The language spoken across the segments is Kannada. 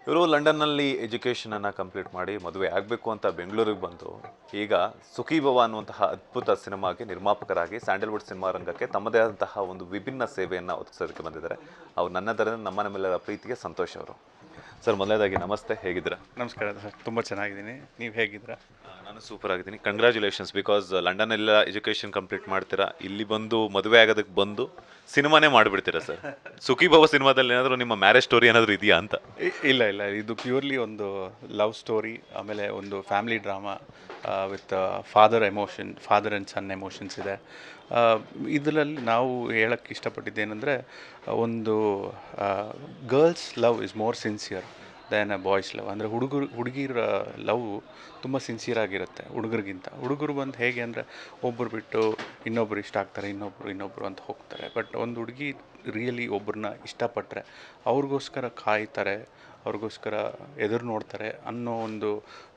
ಇವರು ಲಂಡನ್ನಲ್ಲಿ ಎಜುಕೇಷನನ್ನು ಕಂಪ್ಲೀಟ್ ಮಾಡಿ ಮದುವೆ ಆಗಬೇಕು ಅಂತ ಬೆಂಗಳೂರಿಗೆ ಬಂದು ಈಗ ಸುಖೀ ಭವ ಅನ್ನುವಂತಹ ಅದ್ಭುತ ಸಿನಿಮಾಗೆ ನಿರ್ಮಾಪಕರಾಗಿ ಸ್ಯಾಂಡಲ್ವುಡ್ ಸಿನಿಮಾ ರಂಗಕ್ಕೆ ತಮ್ಮದೇ ಆದಂತಹ ಒಂದು ವಿಭಿನ್ನ ಸೇವೆಯನ್ನು ಒದಗಿಸೋದಕ್ಕೆ ಬಂದಿದ್ದಾರೆ. ಅವ್ರು ನನ್ನೆಲ್ಲರ ನಮ್ಮೆಲ್ಲರ ಪ್ರೀತಿಗೆ ಸಂತೋಷ್ ಅವರು. ಸರ್, ಮೊದಲನೇದಾಗಿ ನಮಸ್ತೆ, ಹೇಗಿದ್ದೀರಾ? ನಮಸ್ಕಾರ ಸರ್, ತುಂಬ ಚೆನ್ನಾಗಿದ್ದೀನಿ. ನೀವು ಹೇಗಿದ್ದೀರಾ? ನಾನು ಸೂಪರ್ ಆಗಿದ್ದೀನಿ. ಕಂಗ್ರ್ಯಾಚುಲೇಷನ್ಸ್, ಬಿಕಾಸ್ ಲಂಡನ್ನೆಲ್ಲ ಎಜುಕೇಷನ್ ಕಂಪ್ಲೀಟ್ ಮಾಡ್ತೀರಾ, ಇಲ್ಲಿ ಬಂದು ಮದುವೆ ಆಗೋದಕ್ಕೆ ಬಂದು ಸಿನಿಮಾನೇ ಮಾಡಿಬಿಡ್ತೀರಾ ಸರ್. ಸುಖಿ ಭವ ಸಿನಿಮಾದಲ್ಲಿ ಏನಾದರೂ ನಿಮ್ಮ ಮ್ಯಾರೇಜ್ ಸ್ಟೋರಿ ಏನಾದರೂ ಇದೆಯಾ ಅಂತ? ಇಲ್ಲ ಇಲ್ಲ, ಇದು ಪ್ಯೂರ್ಲಿ ಒಂದು ಲವ್ ಸ್ಟೋರಿ, ಆಮೇಲೆ ಒಂದು family drama with father and son emotions ಇದೆ. ಇದರಲ್ಲಿ ನಾವು ಹೇಳೋಕ್ಕೆ ಇಷ್ಟಪಟ್ಟಿದ್ದೇನೆಂದರೆ, ಒಂದು girl's love is more sincere than a boy's love. ಅಂದರೆ ಹುಡುಗಿರ ಲವ್ ತುಂಬ ಸಿನ್ಸಿಯರ್ ಆಗಿರುತ್ತೆ ಹುಡುಗರು ಬಂದು ಹೇಗೆ ಅಂದರೆ, ಒಬ್ಬರು ಬಿಟ್ಟು ಇನ್ನೊಬ್ಬರು ಇಷ್ಟ ಆಗ್ತಾರೆ, ಇನ್ನೊಬ್ಬರು ಅಂತ ಹೋಗ್ತಾರೆ. ಬಟ್ ಒಂದು ಹುಡುಗಿ ರಿಯಲಿ ಒಬ್ಬರನ್ನ ಇಷ್ಟಪಟ್ಟರೆ ಅವ್ರಿಗೋಸ್ಕರ ಕಾಯ್ತಾರೆ, ಅವ್ರಿಗೋಸ್ಕರ ಎದುರು ನೋಡ್ತಾರೆ ಅನ್ನೋ ಒಂದು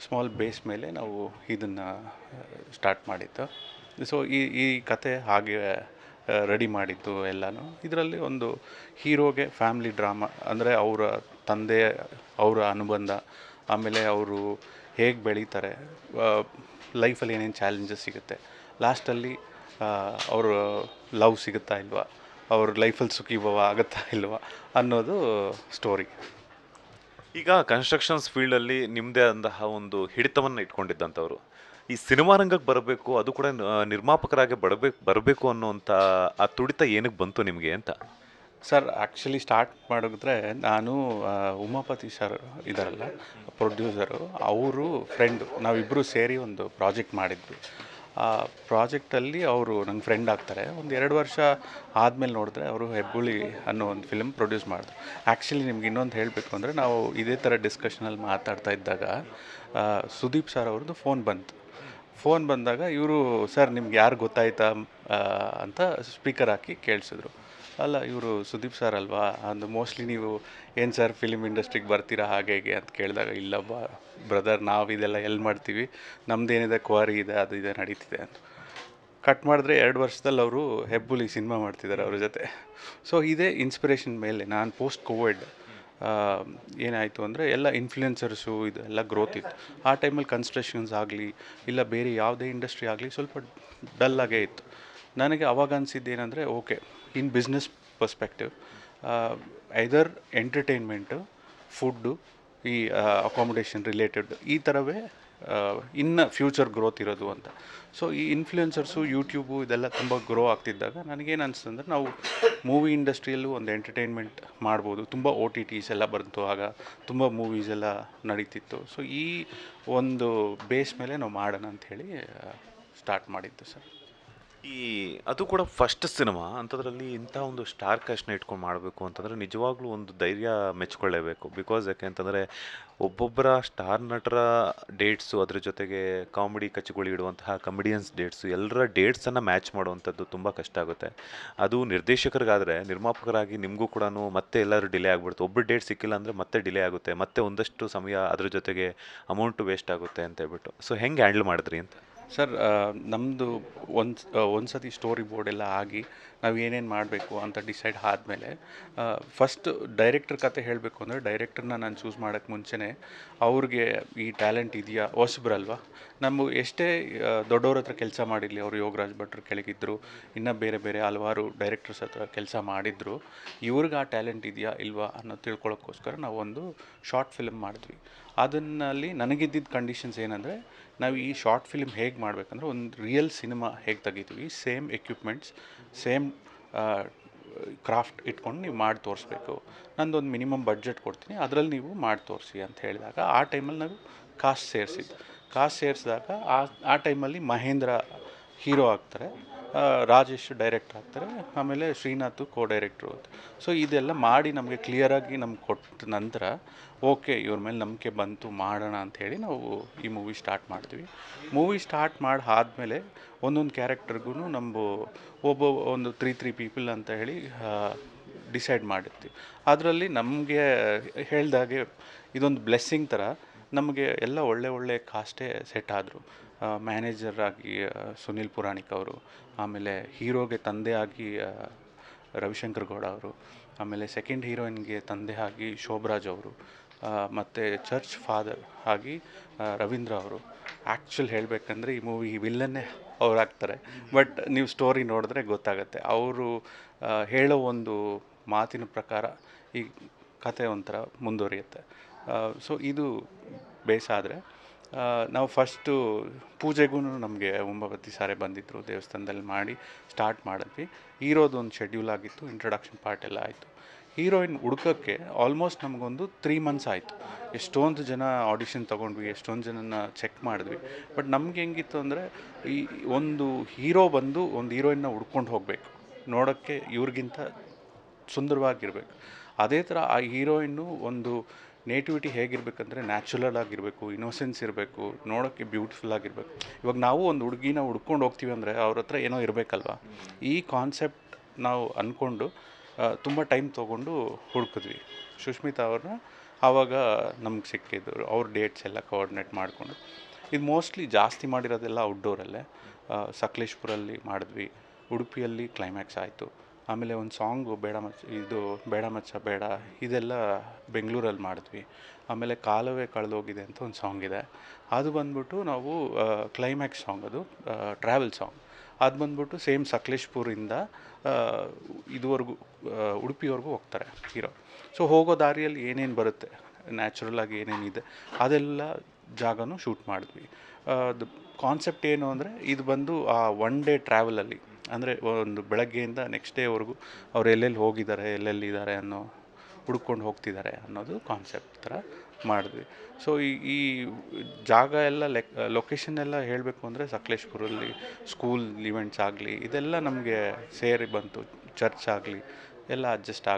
ಸ್ಮಾಲ್ ಬೇಸ್ ಮೇಲೆ ನಾವು ಇದನ್ನು ಸ್ಟಾರ್ಟ್ ಮಾಡಿದ್ದು. ಸೊ ಈ ಕತೆ ಹಾಗೆ ರೆಡಿ ಮಾಡಿದ್ದು ಎಲ್ಲನೂ. ಇದರಲ್ಲಿ ಒಂದು ಹೀರೋಗೆ ಫ್ಯಾಮಿಲಿ ಡ್ರಾಮಾ ಅಂದರೆ ಅವರ ತಂದೆ, ಅವರ ಅನುಬಂಧ, ಆಮೇಲೆ ಅವರು ಹೇಗೆ ಬೆಳೀತಾರೆ, ಲೈಫಲ್ಲಿ ಏನೇನು ಚಾಲೆಂಜಸ್ ಸಿಗುತ್ತೆ, ಲಾಸ್ಟಲ್ಲಿ ಅವ್ರ ಲವ್ ಸಿಗುತ್ತಾ ಇಲ್ವಾ, ಅವ್ರ ಲೈಫಲ್ಲಿ ಸುಖೀಭವ ಆಗುತ್ತಾ ಇಲ್ವಾ ಅನ್ನೋದು ಸ್ಟೋರಿ. ಈಗ ಕನ್ಸ್ಟ್ರಕ್ಷನ್ಸ್ ಫೀಲ್ಡಲ್ಲಿ ನಿಮ್ಮದೇ ಆದಂತಹ ಒಂದು ಹಿಡಿತವನ್ನು ಇಟ್ಕೊಂಡಿದ್ದಂಥವ್ರು ಈ ಸಿನಿಮಾ ರಂಗಕ್ಕೆ ಬರಬೇಕು, ಅದು ಕೂಡ ನಿರ್ಮಾಪಕರಾಗಿ ಬರಬೇಕು ಅನ್ನೋಂಥ ಆ ತುಡಿತ ಏನಕ್ಕೆ ಬಂತು ನಿಮಗೆ ಅಂತ? ಸರ್, ಆ್ಯಕ್ಚುಲಿ ಸ್ಟಾರ್ಟ್ ಮಾಡಿದ್ರೆ ನಾನು ಉಮಾಪತಿ ಸರ್ ಇದ್ದಾರಲ್ಲ, ಪ್ರೊಡ್ಯೂಸರು, ಅವರು ಫ್ರೆಂಡು, ನಾವಿಬ್ಬರು ಸೇರಿ ಒಂದು ಪ್ರಾಜೆಕ್ಟ್ ಮಾಡಿದ್ವಿ. ಆ ಪ್ರಾಜೆಕ್ಟಲ್ಲಿ ಅವರು ನಂಗೆ ಫ್ರೆಂಡ್ ಆಗ್ತಾರೆ. ಒಂದು 2 ವರ್ಷ ಆದಮೇಲೆ ನೋಡಿದ್ರೆ ಅವರು ಹೆಬ್ಬುಳಿ ಅನ್ನೋ ಒಂದು ಫಿಲ್ಮ್ ಪ್ರೊಡ್ಯೂಸ್ ಮಾಡಿದ್ರು. ಆ್ಯಕ್ಚುಲಿ ನಿಮ್ಗೆ ಇನ್ನೊಂದು ಹೇಳಬೇಕು ಅಂದರೆ, ನಾವು ಇದೇ ಥರ ಡಿಸ್ಕಷನಲ್ಲಿ ಮಾತಾಡ್ತಾ ಇದ್ದಾಗ ಸುದೀಪ್ ಸರ್ ಅವ್ರದ್ದು ಫೋನ್ ಬಂದಾಗ ಇವರು, ಸರ್ ನಿಮ್ಗೆ ಯಾರು ಗೊತ್ತಾಯ್ತಾ ಅಂತ ಸ್ಪೀಕರ್ ಹಾಕಿ ಕೇಳಿಸಿದ್ರು. ಅಲ್ಲ, ಇವರು ಸುದೀಪ್ ಸರ್ ಅಲ್ವಾ ಅಂದು. ಮೋಸ್ಟ್ಲಿ ನೀವು ಏನು ಸರ್ ಫಿಲಿಮ್ ಇಂಡಸ್ಟ್ರಿಗೆ ಬರ್ತೀರಾ ಹಾಗೆ ಹೀಗೆ ಅಂತ ಕೇಳಿದಾಗ, ಇಲ್ಲಪ್ಪ ಬ್ರದರ್, ನಾವು ಇದೆಲ್ಲ ಎಲ್ಲಿ ಮಾಡ್ತೀವಿ, ನಮ್ಮದೇನಿದೆ ಕ್ವಾರಿ ಇದೆ, ಅದು ಇದೆ ನಡೀತಿದೆ ಅಂತ. ಕಟ್ ಮಾಡಿದ್ರೆ 2 ವರ್ಷದಲ್ಲಿ ಅವರು ಹೆಬ್ಬುಲಿ ಸಿನಿಮಾ ಮಾಡ್ತಿದ್ದಾರೆ ಅವ್ರ ಜೊತೆ. ಸೊ ಇದೇ ಇನ್ಸ್ಪಿರೇಷನ್ ಮೇಲೆ ನಾನು ಪೋಸ್ಟ್ ಕೋವಿಡ್ ಏನಾಯಿತು ಅಂದರೆ, ಎಲ್ಲ ಇನ್ಫ್ಲುಯೆನ್ಸರ್ಸು ಇದೆಲ್ಲ ಗ್ರೋತ್ ಇತ್ತು. ಆ ಟೈಮಲ್ಲಿ ಕನ್ಸ್ಟ್ರಕ್ಷನ್ಸ್ ಆಗಲಿ ಇಲ್ಲ ಬೇರೆ ಯಾವುದೇ ಇಂಡಸ್ಟ್ರಿ ಆಗಲಿ ಸ್ವಲ್ಪ ಡಲ್ಲಾಗೇ ಇತ್ತು. ನನಗೆ ಅವಾಗ ಅನಿಸಿದ್ದೇನೆಂದರೆ, okay, in business perspective either entertainment, food, ಈ ಅಕಾಮಿಡೇಷನ್ ರಿಲೇಟೆಡ್ ಈ ಥರವೇ ಇನ್ನು ಫ್ಯೂಚರ್ ಗ್ರೋತ್ ಇರೋದು ಅಂತ. ಸೊ ಈ ಇನ್ಫ್ಲುಯೆನ್ಸರ್ಸು, ಯೂಟ್ಯೂಬು ಇದೆಲ್ಲ ತುಂಬ ಗ್ರೋ ಆಗ್ತಿದ್ದಾಗ ನನಗೇನು ಅನಿಸ್ತು ಅಂದರೆ, ನಾವು ಮೂವಿ ಇಂಡಸ್ಟ್ರಿಯಲ್ಲೂ ಒಂದು ಎಂಟರ್ಟೈನ್ಮೆಂಟ್ ಮಾಡ್ಬೋದು. ತುಂಬ OTTs ಎಲ್ಲ ಬಂತು, ಆಗ ತುಂಬ ಮೂವೀಸ್ ಎಲ್ಲ ನಡೀತಿತ್ತು. ಸೊ ಈ ಒಂದು ಬೇಸ್ ಮೇಲೆ ನಾವು ಮಾಡೋಣ ಅಂಥೇಳಿ ಸ್ಟಾರ್ಟ್ ಮಾಡಿದ್ದು ಸರ್. ಅದು ಕೂಡ ಫಸ್ಟ್ ಸಿನಿಮಾ ಅಂಥದ್ರಲ್ಲಿ ಇಂಥ ಒಂದು ಸ್ಟಾರ್ ಕ್ಯಾಸ್ಟ್ನ ಇಟ್ಕೊಂಡು ಮಾಡಬೇಕು ಅಂತಂದರೆ ನಿಜವಾಗ್ಲೂ ಒಂದು ಧೈರ್ಯ ಮೆಚ್ಕೊಳ್ಳೇಬೇಕು. ಬಿಕಾಸ್ ಯಾಕೆ ಅಂತಂದರೆ, ಒಬ್ಬೊಬ್ಬರ ಸ್ಟಾರ್ ನಟರ ಡೇಟ್ಸು, ಅದ್ರ ಜೊತೆಗೆ ಕಾಮಿಡಿ ಕಚ್ಚಿಗಳಿಡುವಂತಹ ಕಮಿಡಿಯನ್ಸ್ ಡೇಟ್ಸು, ಎಲ್ಲರ ಡೇಟ್ಸನ್ನು ಮ್ಯಾಚ್ ಮಾಡುವಂಥದ್ದು ತುಂಬ ಕಷ್ಟ ಆಗುತ್ತೆ. ಅದು ನಿರ್ದೇಶಕರಿಗಾದರೆ, ನಿರ್ಮಾಪಕರಾಗಿ ನಿಮಗೂ ಕೂಡ ಮತ್ತೆ ಎಲ್ಲರೂ ಡಿಲೇ ಆಗಿಬಿಡುತ್ತೆ. ಒಬ್ಬರು ಡೇಟ್ ಸಿಕ್ಕಿಲ್ಲ ಅಂದರೆ ಮತ್ತೆ ಡಿಲೇ ಆಗುತ್ತೆ, ಮತ್ತೆ ಒಂದಷ್ಟು ಸಮಯ ಅದ್ರ ಜೊತೆಗೆ ಅಮೌಂಟು ವೇಸ್ಟ್ ಆಗುತ್ತೆ ಅಂತ ಹೇಳ್ಬಿಟ್ಟು. ಸೊ ಹೆಂಗೆ ಹ್ಯಾಂಡಲ್ ಮಾಡಿದ್ರಿ ಅಂತ? ಸರ್, ನಮ್ಮದು ಒಂದು ಸತಿ ಸ್ಟೋರಿ ಬೋರ್ಡ್ ಎಲ್ಲ ಆಗಿ ನಾವು ಏನೇನು ಮಾಡಬೇಕು ಅಂತ ಡಿಸೈಡ್ ಆದಮೇಲೆ, ಫಸ್ಟ್ ಡೈರೆಕ್ಟ್ರ್ ಕತೆ ಹೇಳಬೇಕು ಅಂದರೆ, ಡೈರೆಕ್ಟ್ರನ್ನ ನಾನು ಚೂಸ್ ಮಾಡೋಕ್ಕೆ ಮುಂಚೆನೇ ಅವ್ರಿಗೆ ಈ ಟ್ಯಾಲೆಂಟ್ ಇದೆಯಾ, ಹೊಸಬ್ರಲ್ವಾ. ನಮ್ಮ ಎಷ್ಟೇ ದೊಡ್ಡವ್ರ ಹತ್ರ ಕೆಲಸ ಮಾಡಿರಲಿ, ಅವರು ಯೋಗರಾಜ್ ಭಟ್ರು ಕೆಳಗಿದ್ದರು, ಇನ್ನು ಬೇರೆ ಬೇರೆ ಹಲವಾರು ಡೈರೆಕ್ಟರ್ಸ್ ಹತ್ರ ಕೆಲಸ ಮಾಡಿದ್ರು, ಇವ್ರಿಗೆ ಆ ಟ್ಯಾಲೆಂಟ್ ಇದೆಯಾ ಇಲ್ವಾ ಅನ್ನೋ ತಿಳ್ಕೊಳ್ಳೋಕ್ಕೋಸ್ಕರ ನಾವು ಒಂದು ಶಾರ್ಟ್ ಫಿಲ್ಮ್ ಮಾಡಿದ್ವಿ. ಅದನ್ನಲ್ಲಿ ನನಗಿದ್ದಿದ್ದ ಕಂಡೀಷನ್ಸ್ ಏನಂದರೆ, ನಾವು ಈ ಶಾರ್ಟ್ ಫಿಲ್ಮ್ ಹೇಗೆ ಮಾಡಬೇಕಂದ್ರೆ, ಒಂದು ರಿಯಲ್ ಸಿನಿಮಾ ಹೇಗೆ ತೆಗಿತೀವಿ, ಸೇಮ್ ಎಕ್ವಿಪ್ಮೆಂಟ್ಸ್, ಸೇಮ್ ಕ್ರಾಫ್ಟ್ ಇಟ್ಕೊಂಡು ನೀವು ಮಾಡಿ ತೋರಿಸ್ಬೇಕು. ನಂದೊಂದು ಮಿನಿಮಮ್ ಬಡ್ಜೆಟ್ ಕೊಡ್ತೀನಿ, ಅದರಲ್ಲಿ ನೀವು ಮಾಡಿ ತೋರಿಸಿ ಅಂತ ಹೇಳಿದಾಗ, ಆ ಟೈಮಲ್ಲಿ ನಾವು ಕಾಸ್ಟ್ ಸೇರಿಸಿದಾಗ ಆ ಟೈಮಲ್ಲಿ ಮಹೇಂದ್ರ ಹೀರೋ ಆಗ್ತಾರೆ, ರಾಜೇಶ್ ಡೈರೆಕ್ಟ್ರ್ ಆಗ್ತಾರೆ, ಆಮೇಲೆ ಶ್ರೀನಾಥ್ ಡೈರೆಕ್ಟ್ರು. ಸೊ ಇದೆಲ್ಲ ಮಾಡಿ ನಮಗೆ ಕ್ಲಿಯರಾಗಿ ನಮ್ಗೆ ಕೊಟ್ಟ ನಂತರ, ಓಕೆ, ಇವ್ರ ಮೇಲೆ ನಂಬಿಕೆ ಬಂತು, ಮಾಡೋಣ ಅಂಥೇಳಿ ನಾವು ಈ ಮೂವಿ ಸ್ಟಾರ್ಟ್ ಮಾಡ್ತೀವಿ. ಮೂವಿ ಸ್ಟಾರ್ಟ್ ಮಾಡಿ ಆದಮೇಲೆ ಒಂದೊಂದು ಕ್ಯಾರೆಕ್ಟರ್ಗೂ ಒಂದು 3 ಪೀಪಲ್ ಅಂತ ಹೇಳಿ ಡಿಸೈಡ್ ಮಾಡಿರ್ತೀವಿ. ಅದರಲ್ಲಿ ನಮಗೆ ಹೇಳ್ದಾಗೆ ಇದೊಂದು ಬ್ಲೆಸ್ಸಿಂಗ್ ಥರ ನಮಗೆ ಎಲ್ಲ ಒಳ್ಳೆ ಕಾಸ್ಟೇ ಸೆಟ್ ಆದರು. ಮ್ಯಾನೇಜರ್ ಆಗಿ ಸುನಿಲ್ ಪುರಾಣಿಕ್ ಅವರು, ಆಮೇಲೆ ಹೀರೋಗೆ ತಂದೆ ಆಗಿ ರವಿಶಂಕರ್ ಗೌಡ ಅವರು, ಆಮೇಲೆ ಸೆಕೆಂಡ್ ಹೀರೋಯಿನ್ಗೆ ತಂದೆ ಆಗಿ ಶೋಭರಾಜ್ ಅವರು, ಮತ್ತು ಚರ್ಚ್ ಫಾದರ್ ಆಗಿ ರವೀಂದ್ರ ಅವರು. ಆ್ಯಕ್ಚುಲ್ ಹೇಳಬೇಕಂದ್ರೆ ಈ ಮೂವಿ ವಿಲ್ಲನ್ನೇ ಅವ್ರು ಆಗ್ತಾರೆ. ಬಟ್ ನೀವು ಸ್ಟೋರಿ ನೋಡಿದ್ರೆ ಗೊತ್ತಾಗುತ್ತೆ. ಅವರು ಹೇಳೋ ಒಂದು ಮಾತಿನ ಪ್ರಕಾರ ಈ ಕತೆ ಒಂಥರ ಮುಂದುವರಿಯುತ್ತೆ. ಸೊ ಇದು ಬೇಸಾದರೆ ನಾವು ಫಸ್ಟು ಪೂಜೆಗೂ ನಮಗೆ ಉಮಾಪತಿ ಸಾರೇ ಬಂದಿದ್ದರು, ದೇವಸ್ಥಾನದಲ್ಲಿ ಮಾಡಿ ಸ್ಟಾರ್ಟ್ ಮಾಡಿದ್ವಿ. ಹೀರೋದೊಂದು ಶೆಡ್ಯೂಲ್ ಆಗಿತ್ತು, ಇಂಟ್ರೊಡಕ್ಷನ್ ಪಾರ್ಟ್ ಎಲ್ಲ ಆಯಿತು. ಹೀರೋಯಿನ್ ಹುಡ್ಕೋಕ್ಕೆ ಆಲ್ಮೋಸ್ಟ್ ನಮಗೊಂದು 3 months ಆಯಿತು. ಎಷ್ಟೊಂದು ಜನ ಆಡಿಷನ್ ತೊಗೊಂಡ್ವಿ, ಎಷ್ಟೊಂದು ಜನನ ಚೆಕ್ ಮಾಡಿದ್ವಿ. ಬಟ್ ನಮ್ಗೆ ಹೆಂಗಿತ್ತು ಅಂದರೆ ಈ ಒಂದು ಹೀರೋ ಬಂದು ಒಂದು ಹೀರೋಯಿನ್ನ ಹುಡ್ಕೊಂಡು ಹೋಗಬೇಕು, ನೋಡೋಕ್ಕೆ ಇವ್ರಿಗಿಂತ ಸುಂದರವಾಗಿರಬೇಕು. ಅದೇ ಥರ ಆ ಹೀರೋಯಿನ್ನು ಒಂದು ನೇಟಿವಿಟಿ ಹೇಗಿರ್ಬೇಕಂದ್ರೆ ನ್ಯಾಚುರಲ್ ಆಗಿರಬೇಕು, ಇನ್ನೋಸೆನ್ಸ್ ಇರಬೇಕು, ನೋಡೋಕ್ಕೆ ಬ್ಯೂಟಿಫುಲ್ ಆಗಿರಬೇಕು. ಇವಾಗ ನಾವು ಒಂದು ಹುಡುಗಿನ ಹುಡ್ಕೊಂಡು ಹೋಗ್ತೀವಿ ಅಂದರೆ ಅವ್ರ ಹತ್ರ ಏನೋ ಇರಬೇಕಲ್ವ. ಈ ಕಾನ್ಸೆಪ್ಟ್ ನಾವು ಅಂದ್ಕೊಂಡು ತುಂಬ ಟೈಮ್ ತೊಗೊಂಡು ಹುಡುಕಿದ್ವಿ. ಸುಷ್ಮಿತಾ ಅವ್ರನ್ನ ಆವಾಗ ನಮ್ಗೆ ಸಿಕ್ಕಿದ್ರು. ಅವ್ರ ಡೇಟ್ಸ್ ಎಲ್ಲ ಕೋಆರ್ಡಿನೇಟ್ ಮಾಡಿಕೊಂಡು ಇದು ಮೋಸ್ಟ್ಲಿ ಜಾಸ್ತಿ ಮಾಡಿರೋದೆಲ್ಲ ಔಟ್ಡೋರಲ್ಲೇ. ಸಕಲೇಶ್ಪುರಲ್ಲಿ ಮಾಡಿದ್ವಿ, ಉಡುಪಿಯಲ್ಲಿ ಕ್ಲೈಮ್ಯಾಕ್ಸ್ ಆಯಿತು. ಆಮೇಲೆ ಒಂದು ಸಾಂಗು ಬೇಡ ಮಚ್ಚ ಬೇಡ ಇದೆಲ್ಲ ಬೆಂಗಳೂರಲ್ಲಿ ಮಾಡಿದ್ವಿ. ಆಮೇಲೆ ಕಾಲವೇ ಕಳೆದೋಗಿದೆ ಅಂತ ಒಂದು ಸಾಂಗ್ ಇದೆ, ಅದು ಬಂದ್ಬಿಟ್ಟು ನಾವು ಕ್ಲೈಮ್ಯಾಕ್ಸ್ ಸಾಂಗ್, ಅದು ಟ್ರಾವೆಲ್ ಸಾಂಗ್. ಅದು ಬಂದ್ಬಿಟ್ಟು ಸೇಮ್ ಸಕಲೇಶ್ಪುರಿಂದ ಇದುವರೆಗೂ ಉಡುಪಿವರೆಗೂ ಹೋಗ್ತಾರೆ ಹೀರೋ. ಸೊ ಹೋಗೋ ದಾರಿಯಲ್ಲಿ ಏನೇನು ಬರುತ್ತೆ, ನ್ಯಾಚುರಲಾಗಿ ಏನೇನಿದೆ ಅದೆಲ್ಲ ಜಾಗನೂ ಶೂಟ್ ಮಾಡಿದ್ವಿ. ಅದು ಕಾನ್ಸೆಪ್ಟ್ ಏನು ಅಂದರೆ ಇದು ಬಂದು ಆ 1 day ಟ್ರಾವೆಲಲ್ಲಿ, ಅಂದರೆ ಒಂದು ಬೆಳಗ್ಗೆಯಿಂದ ನೆಕ್ಸ್ಟ್ ಡೇವರೆಗೂ ಅವ್ರು ಎಲ್ಲೆಲ್ಲಿ ಹೋಗಿದ್ದಾರೆ, ಎಲ್ಲೆಲ್ಲಿದ್ದಾರೆ ಅನ್ನೋ ಹುಡ್ಕೊಂಡು ಹೋಗ್ತಿದ್ದಾರೆ ಅನ್ನೋದು ಕಾನ್ಸೆಪ್ಟ್ ಥರ ಮಾಡಿದ್ವಿ. ಸೊ ಈ ಜಾಗ ಎಲ್ಲ ಲೊಕೇಶನ್ ಎಲ್ಲ ಹೇಳಬೇಕು ಅಂದರೆ ಸಕಲೇಶ್ಪುರಲ್ಲಿ ಸ್ಕೂಲ್ ಇವೆಂಟ್ಸ್ ಆಗಲಿ ಇದೆಲ್ಲ ನಮಗೆ ಸೇರಿ ಬಂತು. ಚರ್ಚ್ ಆಗಲಿ ಎಲ್ಲ ಅಡ್ಜಸ್ಟ್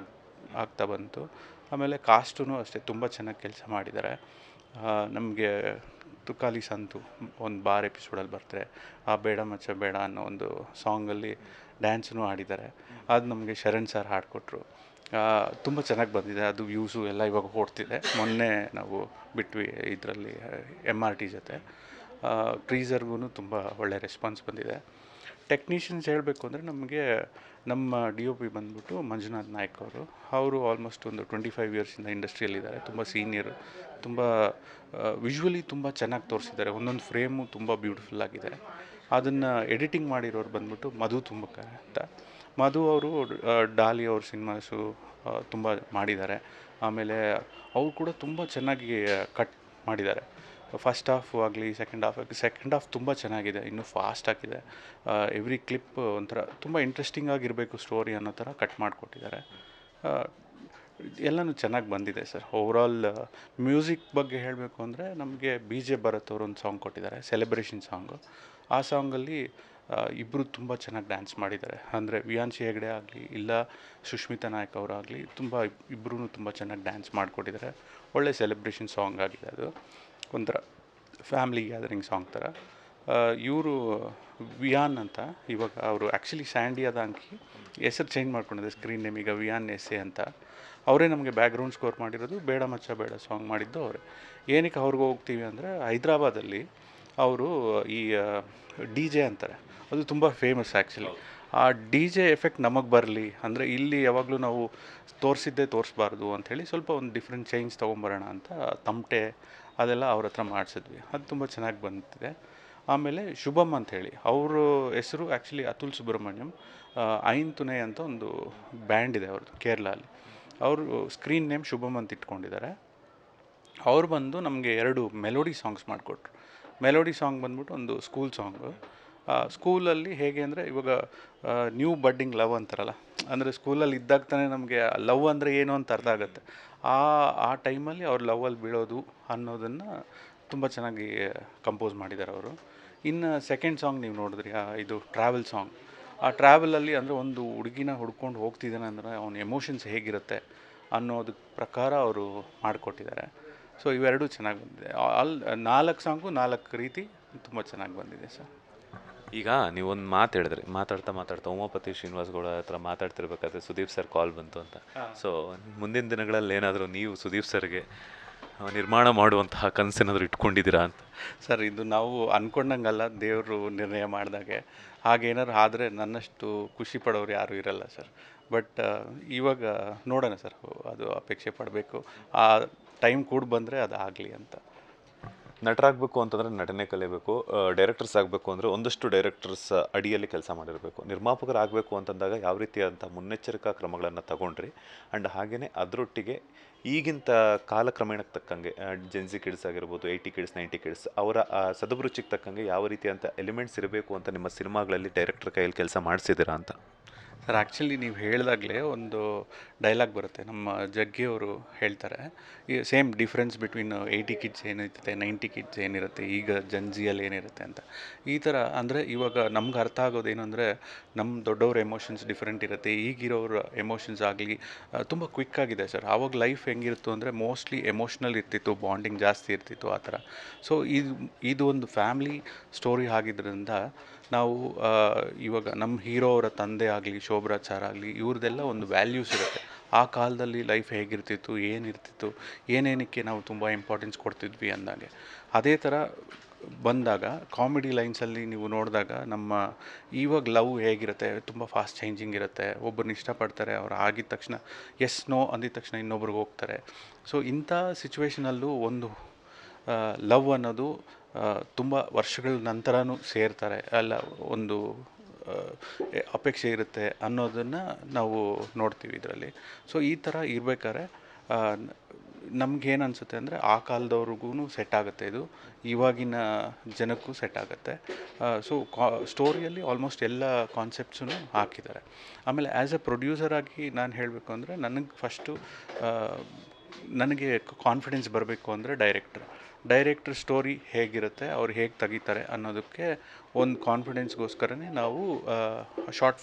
ಆಗ್ತಾ ಬಂತು. ಆಮೇಲೆ ಕಾಸ್ಟೂ ಅಷ್ಟೇ ತುಂಬ ಚೆನ್ನಾಗಿ ಕೆಲಸ ಮಾಡಿದ್ದಾರೆ. ನಮಗೆ ತುಕಾಲಿ ಸಂತು ಒಂದು ಬಾರ್ ಎಪಿಸೋಡಲ್ಲಿ ಬರ್ತಾರೆ. ಆ ಬೇಡ ಮಚ್ಚ ಬೇಡ ಅನ್ನೋ ಒಂದು ಸಾಂಗಲ್ಲಿ ಡ್ಯಾನ್ಸೂ ಆಡಿದ್ದಾರೆ. ಅದು ನಮಗೆ ಶರಣ್ ಸರ್ ಹಾಡಿಕೊಟ್ರು. ತುಂಬ ಚೆನ್ನಾಗಿ ಬಂದಿದೆ. ಅದು ವ್ಯೂಸು ಎಲ್ಲ ಇವಾಗ ಓಡ್ತಿದೆ. ಮೊನ್ನೆ ನಾವು ಬಿಟ್ವಿ ಇದರಲ್ಲಿ MRT ಜೊತೆ. ಟ್ರೀಸರ್ಗೂ ತುಂಬ ಒಳ್ಳೆ ರೆಸ್ಪಾನ್ಸ್ ಬಂದಿದೆ. ಟೆಕ್ನಿಷಿಯನ್ಸ್ ಹೇಳಬೇಕು ಅಂದರೆ ನಮಗೆ ನಮ್ಮ DOP ಬಂದ್ಬಿಟ್ಟು ಮಂಜುನಾಥ್ ನಾಯ್ಕ್ ಅವರು ಆಲ್ಮೋಸ್ಟ್ ಒಂದು 25 yearsಯಿಂದ ಇಂಡಸ್ಟ್ರಿಯಲ್ಲಿದ್ದಾರೆ. ತುಂಬ ಸೀನಿಯರು, ತುಂಬ ವಿಜುವಲಿ ತುಂಬ ಚೆನ್ನಾಗಿ ತೋರಿಸಿದ್ದಾರೆ. ಒಂದೊಂದು ಫ್ರೇಮು ತುಂಬ ಬ್ಯೂಟಿಫುಲ್ ಆಗಿದೆ. ಅದನ್ನು ಎಡಿಟಿಂಗ್ ಮಾಡಿರೋರು ಬಂದ್ಬಿಟ್ಟು ಮಧು ತುಂಬಕರ್ ಅಂತ. ಮಧು ಅವರು ಡಾಲಿ ಅವ್ರ ಸಿನಿಮಾಸು ತುಂಬ ಮಾಡಿದ್ದಾರೆ. ಆಮೇಲೆ ಅವ್ರು ಕೂಡ ತುಂಬ ಚೆನ್ನಾಗಿ ಕಟ್ ಮಾಡಿದ್ದಾರೆ. ಫಸ್ಟ್ ಹಾಫು ಆಗಲಿ ಸೆಕೆಂಡ್ ಹಾಫ್ ತುಂಬ ಚೆನ್ನಾಗಿದೆ, ಇನ್ನೂ ಫಾಸ್ಟ್ ಆಗಿದೆ. ಎವ್ರಿ ಕ್ಲಿಪ್ ಒಂಥರ ತುಂಬ ಇಂಟ್ರೆಸ್ಟಿಂಗ್ ಆಗಿರಬೇಕು ಸ್ಟೋರಿ ಅನ್ನೋ ಥರ ಕಟ್ ಮಾಡಿಕೊಟ್ಟಿದ್ದಾರೆ. ಎಲ್ಲನೂ ಚೆನ್ನಾಗಿ ಬಂದಿದೆ ಸರ್. ಓವರಾಲ್ ಮ್ಯೂಸಿಕ್ ಬಗ್ಗೆ ಹೇಳಬೇಕು ಅಂದರೆ ನಮಗೆ BJ ಭರತ್ ಅವರು ಒಂದು ಸಾಂಗ್ ಕೊಟ್ಟಿದ್ದಾರೆ, ಸೆಲೆಬ್ರೇಷನ್ ಸಾಂಗು. ಆ ಸಾಂಗಲ್ಲಿ ಇಬ್ಬರು ತುಂಬ ಚೆನ್ನಾಗಿ ಡ್ಯಾನ್ಸ್ ಮಾಡಿದ್ದಾರೆ. ಅಂದರೆ ವಿಯಾನ್ಶಿ ಹೆಗ್ಡೆ ಆಗಲಿ ಇಲ್ಲ ಸುಷ್ಮಿತಾ ನಾಯಕ್ ಅವರಾಗಲಿ ಇಬ್ಬರೂ ತುಂಬ ಚೆನ್ನಾಗಿ ಡ್ಯಾನ್ಸ್ ಮಾಡಿಕೊಟ್ಟಿದ್ದಾರೆ. ಒಳ್ಳೆ ಸೆಲೆಬ್ರೇಷನ್ ಸಾಂಗ್ ಆಗಿದೆ. ಅದು ಒಂಥರ ಫ್ಯಾಮ್ಲಿ ಗ್ಯಾದರಿಂಗ್ ಸಾಂಗ್ ಥರ. ಇವರು ವಿಯಾನ್ ಅಂತ, ಇವಾಗ ಅವರು ಆ್ಯಕ್ಚುಲಿ ಸ್ಯಾಂಡಿ ಅದಾಂಕಿ ಹೆಸರು ಚೇಂಜ್ ಮಾಡ್ಕೊಂಡಿದ್ದಾರೆ ಸ್ಕ್ರೀನ್ ನೇಮ್, ಈಗ ವಿಯಾನ್ ಎಸ್ಸೆ ಅಂತ. ಅವರೇ ನಮಗೆ ಬ್ಯಾಕ್ಗ್ರೌಂಡ್ ಸ್ಕೋರ್ ಮಾಡಿರೋದು. ಬೇಡ ಮಚ್ಚ ಬೇಡ ಸಾಂಗ್ ಮಾಡಿದ್ದು ಅವರೇ. ಏನಕ್ಕೆ ಅವ್ರಿಗೆ ಹೋಗ್ತೀವಿ ಅಂದರೆ ಹೈದ್ರಾಬಾದಲ್ಲಿ ಅವರು ಈ DJ ಅಂತಾರೆ, ಅದು ತುಂಬ ಫೇಮಸ್ ಆ್ಯಕ್ಚುಲಿ. ಆ DJ ಎಫೆಕ್ಟ್ ನಮಗೆ ಬರಲಿ ಅಂದರೆ ಇಲ್ಲಿ ಯಾವಾಗಲೂ ನಾವು ತೋರಿಸಬಾರ್ದು ಅಂಥೇಳಿ ಸ್ವಲ್ಪ ಒಂದು ಡಿಫ್ರೆಂಟ್ ಚೇಂಜ್ ತೊಗೊಂಬರೋಣ ಅಂತ ತಮಟೆ ಅದೆಲ್ಲ ಅವ್ರ ಹತ್ರ ಮಾಡಿಸಿದ್ವಿ. ಅದು ತುಂಬ ಚೆನ್ನಾಗಿ ಬಂದಿದೆ. ಆಮೇಲೆ ಶುಭಮ್ ಅಂಥೇಳಿ ಅವ್ರ ಹೆಸರು ಆ್ಯಕ್ಚುಲಿ ಅತುಲ್ ಸುಬ್ರಹ್ಮಣ್ಯಂ. ಐನ್ ತುನೆ ಅಂತ ಒಂದು ಬ್ಯಾಂಡ್ ಇದೆ ಅವ್ರದ್ದು ಕೇರಳಲ್ಲಿ. ಅವರು ಸ್ಕ್ರೀನ್ ನೇಮ್ ಶುಭಮ್ ಅಂತ ಇಟ್ಕೊಂಡಿದ್ದಾರೆ. ಅವ್ರು ಬಂದು ನಮಗೆ 2 ಮೆಲೋಡಿ ಸಾಂಗ್ಸ್ ಮಾಡಿಕೊಟ್ರು. ಮೆಲೋಡಿ ಸಾಂಗ್ ಬಂದ್ಬಿಟ್ಟು ಒಂದು ಸ್ಕೂಲ್ ಸಾಂಗು. ಸ್ಕೂಲಲ್ಲಿ ಹೇಗೆ ಅಂದರೆ ಇವಾಗ ನ್ಯೂ ಬಡ್ಡಿಂಗ್ ಲವ್ ಅಂತಾರಲ್ಲ, ಅಂದರೆ ಸ್ಕೂಲಲ್ಲಿ ಇದ್ದಾಗ ತಾನೇ ನಮಗೆ ಲವ್ ಅಂದರೆ ಏನು ಅಂತ ಅರ್ಥ ಆಗುತ್ತೆ. ಆ ಟೈಮಲ್ಲಿ ಅವ್ರು ಲವ್ವಲ್ಲಿ ಬೀಳೋದು ಅನ್ನೋದನ್ನು ತುಂಬ ಚೆನ್ನಾಗಿ ಕಂಪೋಸ್ ಮಾಡಿದ್ದಾರೆ ಅವರು. ಇನ್ನು ಸೆಕೆಂಡ್ ಸಾಂಗ್ ನೀವು ನೋಡಿದ್ರಿ, ಇದು ಟ್ರಾವೆಲ್ ಸಾಂಗ್. ಆ ಟ್ರಾವೆಲಲ್ಲಿ ಅಂದರೆ ಒಂದು ಹುಡುಗಿನ ಹುಡ್ಕೊಂಡು ಹೋಗ್ತಿದ್ದಾನೆ ಅಂದರೆ ಅವನ ಎಮೋಷನ್ಸ್ ಹೇಗಿರುತ್ತೆ ಅನ್ನೋದಕ್ಕೆ ಪ್ರಕಾರ ಅವರು ಮಾಡಿಕೊಟ್ಟಿದ್ದಾರೆ. ಸೊ ಇವೆರಡೂ ಚೆನ್ನಾಗಿ ಬಂದಿದೆ. 4 ಸಾಂಗು 4 ರೀತಿ ತುಂಬ ಚೆನ್ನಾಗಿ ಬಂದಿದೆ ಸರ್. ಈಗ ನೀವೊಂದು ಮಾತು ಹೇಳಿದ್ರಿ, ಮಾತಾಡ್ತಾ ಉಮಾಪತಿ ಶ್ರೀನಿವಾಸ್ ಗೌಡ ಹತ್ರ ಮಾತಾಡ್ತಿರ್ಬೇಕಾದ್ರೆ ಸುದೀಪ್ ಸರ್ ಕಾಲ್ ಬಂತು ಅಂತ. ಸೊ ಮುಂದಿನ ದಿನಗಳಲ್ಲಿ ಏನಾದರೂ ನೀವು ಸುದೀಪ್ ಸರ್ಗೆ ನಿರ್ಮಾಣ ಮಾಡುವಂತಹ ಕನಸೇನಾದರೂ ಇಟ್ಕೊಂಡಿದ್ದೀರಾ ಅಂತ? ಸರ್, ಇದು ನಾವು ಅಂದ್ಕೊಂಡಂಗಲ್ಲ, ದೇವರು ನಿರ್ಣಯ ಮಾಡಿದಾಗೆ. ಹಾಗೇನಾದ್ರು ಆದರೆ ನನ್ನಷ್ಟು ಖುಷಿ ಪಡೋರು ಯಾರೂ ಇರಲ್ಲ ಸರ್. ಬಟ್ ಇವಾಗ ನೋಡೋಣ ಸರ್, ಅದು ಅಪೇಕ್ಷೆ ಪಡಬೇಕು. ಟೈಮ್ ಕೂಡ ಬಂದರೆ ಅದು ಆಗಲಿ ಅಂತ. ನಟರಾಗಬೇಕು ಅಂತಂದರೆ ನಟನೆ ಕಲಿಬೇಕು, ಡೈರೆಕ್ಟರ್ಸ್ ಆಗಬೇಕು ಅಂದರೆ ಒಂದಷ್ಟು ಡೈರೆಕ್ಟರ್ಸ್ ಅಡಿಯಲ್ಲಿ ಕೆಲಸ ಮಾಡಿರಬೇಕು. ನಿರ್ಮಾಪಕರಾಗಬೇಕು ಅಂತಂದಾಗ ಯಾವ ರೀತಿಯಾದಂಥ ಮುನ್ನೆಚ್ಚರಿಕಾ ಕ್ರಮಗಳನ್ನು ತಗೊಂಡ್ರಿ, ಆ್ಯಂಡ್ ಹಾಗೆಯೇ ಅದರೊಟ್ಟಿಗೆ ಈಗಿಂತ ಕಾಲಕ್ರಮೇಣಕ್ಕೆ ತಕ್ಕಂಗೆ ಜೆನ್ಸಿ ಕಿಡ್ಸ್ ಆಗಿರ್ಬೋದು, 80 ಕಿಡ್ಸ್ 90 ಕಿಡ್ಸ್ ಅವರ ಸದಭಿರುಚಿಗೆ ತಕ್ಕಂಗೆ ಯಾವ ರೀತಿಯಂಥ ಎಲಿಮೆಂಟ್ಸ್ ಇರಬೇಕು ಅಂತ ನಿಮ್ಮ ಸಿನಿಮಾಗಳಲ್ಲಿ ಡೈರೆಕ್ಟರ್ ಕೈಯಲ್ಲಿ ಕೆಲಸ ಮಾಡಿಸಿದ್ದೀರಾ ಅಂತ? ಸರ್ ಆ್ಯಕ್ಚುಲಿ ನೀವು ಹೇಳಿದಾಗಲೇ ಒಂದು ಡೈಲಾಗ್ ಬರುತ್ತೆ, ನಮ್ಮ ಜಗ್ಗಿಯವರು ಹೇಳ್ತಾರೆ, ಈ ಸೇಮ್ ಡಿಫ್ರೆನ್ಸ್ ಬಿಟ್ವೀನ್ 80 ಕಿಡ್ಸ್ ಏನಿರುತ್ತೆ 90 ಕಿಡ್ಸ್ ಏನಿರುತ್ತೆ ಈಗ ಜನ್ಜಿಯಲ್ಲಿ ಏನಿರುತ್ತೆ ಅಂತ. ಈ ಥರ ಅಂದರೆ ಇವಾಗ ನಮ್ಗೆ ಅರ್ಥ ಆಗೋದೇನು ಅಂದರೆ ನಮ್ಮ ದೊಡ್ಡವ್ರ ಎಮೋಷನ್ಸ್ ಡಿಫ್ರೆಂಟ್ ಇರುತ್ತೆ, ಈಗಿರೋರ ಎಮೋಷನ್ಸ್ ಆಗಲಿ ತುಂಬ ಕ್ವಿಕ್ ಆಗಿದೆ ಸರ್. ಆವಾಗ ಲೈಫ್ ಹೆಂಗಿರುತ್ತು ಅಂದರೆ ಮೋಸ್ಟ್ಲಿ ಎಮೋಷ್ನಲ್ ಇರ್ತಿತ್ತು, ಬಾಂಡಿಂಗ್ ಜಾಸ್ತಿ ಇರ್ತಿತ್ತು ಆ ಥರ. ಸೊ ಇದು ಒಂದು ಫ್ಯಾಮ್ಲಿ ಸ್ಟೋರಿ ಆಗಿದ್ದರಿಂದ ನಾವು ಇವಾಗ ನಮ್ಮ ಹೀರೋ ಅವರ ತಂದೆ ಆಗಲಿ ಶೋಭರಾಜ್ ಸರ್ ಆಗಲಿ ಇವ್ರದ್ದೆಲ್ಲ ಒಂದು ವ್ಯಾಲ್ಯೂಸ್ ಇರುತ್ತೆ. ಆ ಕಾಲದಲ್ಲಿ ಲೈಫ್ ಹೇಗಿರ್ತಿತ್ತು, ಏನಿರ್ತಿತ್ತು, ಏನೇನಕ್ಕೆ ನಾವು ತುಂಬ ಇಂಪಾರ್ಟೆನ್ಸ್ ಕೊಡ್ತಿದ್ವಿ ಅಂದಾಗೆ. ಅದೇ ಥರ ಬಂದಾಗ ಕಾಮಿಡಿ ಲೈನ್ಸಲ್ಲಿ ನೀವು ನೋಡಿದಾಗ ನಮ್ಮ ಇವಾಗ ಲವ್ ಹೇಗಿರುತ್ತೆ, ತುಂಬ ಫಾಸ್ಟ್ ಚೇಂಜಿಂಗ್ ಇರುತ್ತೆ. ಒಬ್ಬರನ್ನ ಇಷ್ಟಪಡ್ತಾರೆ, ಅವ್ರು ಆಗಿದ ತಕ್ಷಣ ಎಸ್ ನೋ ಅಂದಿದ ತಕ್ಷಣ ಇನ್ನೊಬ್ರಿಗೆ ಹೋಗ್ತಾರೆ. ಸೊ ಇಂಥ ಸಿಚುವೇಷನಲ್ಲೂ ಒಂದು ಲವ್ ಅನ್ನೋದು ತುಂಬ ವರ್ಷಗಳ ನಂತರನೂ ಸೇರ್ತಾರೆ, ಅಲ್ಲ ಒಂದು ಅಪೇಕ್ಷೆ ಇರುತ್ತೆ ಅನ್ನೋದನ್ನು ನಾವು ನೋಡ್ತೀವಿ ಇದರಲ್ಲಿ. ಸೊ ಈ ಥರ ಇರ್ಬೇಕಾದ್ರೆ ನಮಗೇನು ಅನಿಸುತ್ತೆ ಅಂದರೆ ಆ ಕಾಲದವ್ರಿಗೂ ಸೆಟ್ ಆಗುತ್ತೆ, ಇದು ಇವಾಗಿನ ಜನಕ್ಕೂ ಸೆಟ್ ಆಗುತ್ತೆ. ಸೊ ಸ್ಟೋರಿಯಲ್ಲಿ ಆಲ್ಮೋಸ್ಟ್ ಎಲ್ಲ ಕಾನ್ಸೆಪ್ಟ್ಸೂ ಹಾಕಿದ್ದಾರೆ. ಆಮೇಲೆ ಆ್ಯಸ್ ಎ ಪ್ರೊಡ್ಯೂಸರ್ ಆಗಿ ನಾನು ಹೇಳಬೇಕು ಅಂದರೆ ನನಗೆ ಕಾನ್ಫಿಡೆನ್ಸ್ ಬರಬೇಕು ಅಂದರೆ ಡೈರೆಕ್ಟ್ರ್ ಸ್ಟೋರಿ ಹೇಗಿರುತ್ತೆ, ಅವ್ರು ಹೇಗೆ ತೆಗಿತಾರೆ ಅನ್ನೋದಕ್ಕೆ ಒಂದು ಕಾನ್ಫಿಡೆನ್ಸ್ಗೋಸ್ಕರನೇ ನಾವು ಶಾರ್ಟ್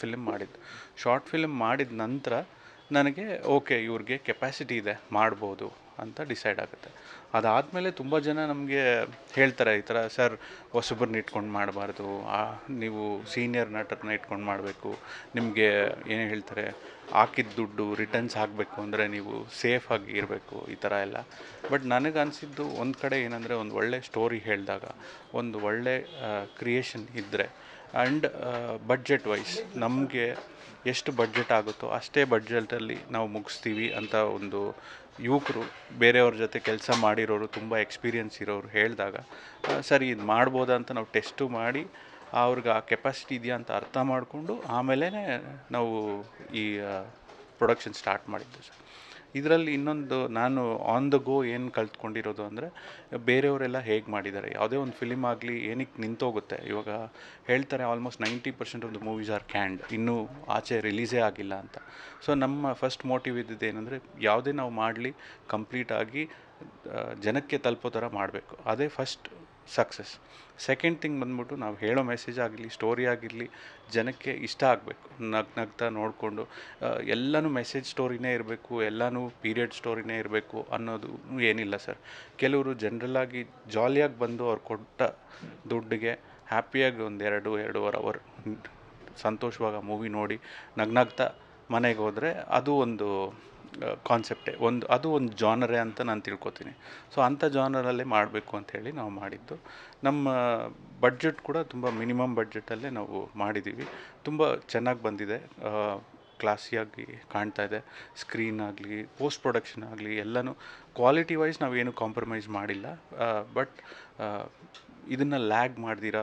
ಫಿಲ್ಮ್ ಮಾಡಿದ ನಂತರ ನನಗೆ ಓಕೆ ಇವ್ರಿಗೆ ಕೆಪಾಸಿಟಿ ಇದೆ ಮಾಡ್ಬೋದು ಅಂತ ಡಿಸೈಡ್ ಆಗುತ್ತೆ. ಅದಾದಮೇಲೆ ತುಂಬ ಜನ ನಮಗೆ ಹೇಳ್ತಾರೆ ಈ ಥರ, ಸರ್ ಹೊಸಬ್ರನ್ನ ಇಟ್ಕೊಂಡು ಮಾಡಬಾರ್ದು, ನೀವು ಸೀನಿಯರ್ ನಟರನ್ನ ಇಟ್ಕೊಂಡು ಮಾಡಬೇಕು, ನಿಮಗೆ ಏನು ಹೇಳ್ತಾರೆ ಹಾಕಿದ ದುಡ್ಡು ರಿಟರ್ನ್ಸ್ ಆಗಬೇಕು ಅಂದರೆ ನೀವು ಸೇಫಾಗಿ ಇರಬೇಕು, ಈ ಥರ ಎಲ್ಲ. ಬಟ್ ನನಗೆ ಅನಿಸಿದ್ದು ಒಂದು ಕಡೆ ಏನಂದರೆ ಒಂದು ಒಳ್ಳೆ ಸ್ಟೋರಿ ಹೇಳಿದಾಗ, ಒಂದು ಒಳ್ಳೆ ಕ್ರಿಯೇಷನ್ ಇದ್ದರೆ ಆ್ಯಂಡ್ ಬಡ್ಜೆಟ್ ವೈಸ್ ನಮಗೆ ಎಷ್ಟು ಬಡ್ಜೆಟ್ ಆಗುತ್ತೋ ಅಷ್ಟೇ ಬಡ್ಜೆಟಲ್ಲಿ ನಾವು ಮುಗಿಸ್ತೀವಿ ಅಂತ ಒಂದು ಯುವಕರು ಬೇರೆಯವ್ರ ಜೊತೆ ಕೆಲಸ ಮಾಡಿರೋರು, ತುಂಬ ಎಕ್ಸ್ಪೀರಿಯನ್ಸ್ ಇರೋರು ಹೇಳಿದಾಗ ಸರಿ ಇದು ಮಾಡ್ಬೋದಾ ಅಂತ ನಾವು ಟೆಸ್ಟು ಮಾಡಿ ಅವ್ರಿಗೆ ಆ ಕೆಪಾಸಿಟಿ ಇದೆಯಾ ಅಂತ ಅರ್ಥ ಮಾಡಿಕೊಂಡು ಆಮೇಲೆ ನಾವು ಈ ಪ್ರೊಡಕ್ಷನ್ ಸ್ಟಾರ್ಟ್ ಮಾಡಿದ್ದು ಸರ್. ಇದರಲ್ಲಿ ಇನ್ನೊಂದು ನಾನು ಆನ್ ದ ಗೋ ಏನು ಕಲ್ತ್ಕೊಂಡಿರೋದು ಅಂದರೆ ಬೇರೆಯವರೆಲ್ಲ ಹೇಗೆ ಮಾಡಿದ್ದಾರೆ, ಯಾವುದೇ ಒಂದು ಫಿಲಿಮ್ ಆಗಲಿ ಏನಕ್ಕೆ ನಿಂತೋಗುತ್ತೆ. ಇವಾಗ ಹೇಳ್ತಾರೆ almost 90% of the movies are canned, ಇನ್ನೂ ಆಚೆ ರಿಲೀಸೇ ಆಗಿಲ್ಲ ಅಂತ. ಸೊ ನಮ್ಮ ಫಸ್ಟ್ ಮೋಟಿವ್ ಇದ್ದಿದ್ದು ಏನಂದರೆ ಯಾವುದೇ ನಾವು ಮಾಡಲಿ ಕಂಪ್ಲೀಟಾಗಿ ಜನಕ್ಕೆ ತಲುಪೋ ಥರ ಮಾಡಬೇಕು, ಅದೇ ಫಸ್ಟ್ ಸಕ್ಸಸ್. ಸೆಕೆಂಡ್ ಥಿಂಗ್ ಬಂದ್ಬಿಟ್ಟು ನಾವು ಹೇಳೋ ಮೆಸೇಜ್ ಆಗಲಿ ಸ್ಟೋರಿ ಆಗಿರಲಿ ಜನಕ್ಕೆ ಇಷ್ಟ ಆಗಬೇಕು, ನಗ್ತಾ ನೋಡಿಕೊಂಡು ಎಲ್ಲನೂ ಮೆಸೇಜ್ ಸ್ಟೋರಿನೇ ಇರಬೇಕು, ಎಲ್ಲನೂ ಪೀರಿಯಡ್ ಸ್ಟೋರಿನೇ ಇರಬೇಕು ಅನ್ನೋದು ಏನಿಲ್ಲ ಸರ್. ಕೆಲವರು ಜನರಲ್ಲಾಗಿ ಜಾಲಿಯಾಗಿ ಬಂದು ಅವ್ರು ಕೊಟ್ಟ ದುಡ್ಡಿಗೆ ಹ್ಯಾಪಿಯಾಗಿ ಒಂದು 2-2.5 ಅವರ್ ಸಂತೋಷವಾಗ ಮೂವಿ ನೋಡಿ ನಗ್ನಗ್ತಾ ಮನೆಗೆ ಹೋದರೆ ಅದು ಒಂದು ಕಾನ್ಸೆಪ್ಟೇ, ಅದು ಒಂದು ಜಾನರೇ ಅಂತ ನಾನು ತಿಳ್ಕೊತೀನಿ. ಸೊ ಅಂಥ ಜಾನರಲ್ಲೇ ಮಾಡಬೇಕು ಅಂಥೇಳಿ ನಾವು ಮಾಡಿದ್ದು. ನಮ್ಮ ಬಡ್ಜೆಟ್ ಕೂಡ ತುಂಬ ಮಿನಿಮಮ್ ಬಡ್ಜೆಟಲ್ಲೇ ನಾವು ಮಾಡಿದ್ದೀವಿ. ತುಂಬ ಚೆನ್ನಾಗಿ ಬಂದಿದೆ, ಕ್ಲಾಸಿಯಾಗಿ ಕಾಣ್ತಾ ಇದೆ. ಸ್ಕ್ರೀನ್ ಆಗಲಿ ಪೋಸ್ಟ್ ಪ್ರೊಡಕ್ಷನ್ ಆಗಲಿ ಎಲ್ಲನೂ ಕ್ವಾಲಿಟಿ ವೈಸ್ ನಾವೇನು ಕಾಂಪ್ರಮೈಸ್ ಮಾಡಿಲ್ಲ. ಬಟ್ ಇದನ್ನು ಲ್ಯಾಗ್ ಮಾಡ್ದಿರ